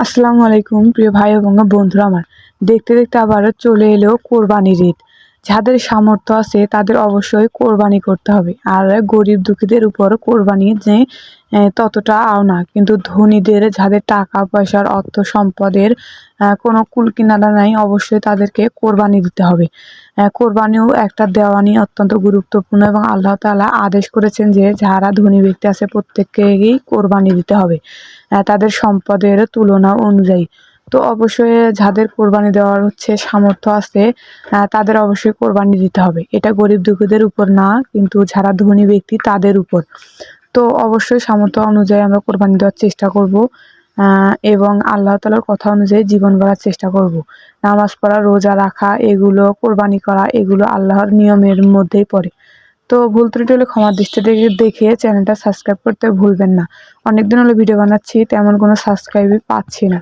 আসসালামু আলাইকুম প্রিয় ভাই এবং বন্ধুরা আমার। দেখতে দেখতে আবার চলে এলো কোরবানির ঈদ। যাদের সামর্থ্য আছে তাদের অবশ্যই কোরবানি করতে হবে। আর গরিব দুঃখীদের উপর কোরবানি যে ততটাও না। কিন্তু ধনীদের যাদের টাকা পয়সার অর্থ সম্পদের কোনো কুল-কিনারা নাই, অবশ্যই তাদেরকে কোরবানি দিতে হবে। কোরবানিও একটা দেওয়ানি অত্যন্ত গুরুত্বপূর্ণ এবং আল্লাহ তাআলা আদেশ করেছেন যে যারা ধনী ব্যক্তি আছে প্রত্যেককেই কোরবানি দিতে হবে তাদের সম্পদের তুলনা অনুযায়ী। তো অবশ্যই যাদের কোরবানি দেওয়ার সামর্থ্য আছে তাদের অবশ্যই কোরবানি দিতে হবে। এটা গরিব দুঃখীদের উপর না, কিন্তু যারা ধনী ব্যক্তি তাদের উপর। তো অবশ্যই সামর্থ্য অনুযায়ী আমরা কোরবানি দেওয়ার চেষ্টা করব এবং আল্লাহ তাআলার কথা অনুযায়ী জীবন গড়ার চেষ্টা করব। নামাজ পড়া, রোজা রাখা, এগুলো কোরবানি করা, এগুলো আল্লাহর নিয়মের মধ্যেই পড়ে। তো ভুল ত্রুটি হলে ক্ষমার দৃষ্টিতে দেখে চ্যানেলটা সাবস্ক্রাইব করতে ভুলবেন না। অনেকদিন হলো ভিডিও বানাচ্ছি, তেমন কোনো সাবস্ক্রাইবই পাচ্ছি না।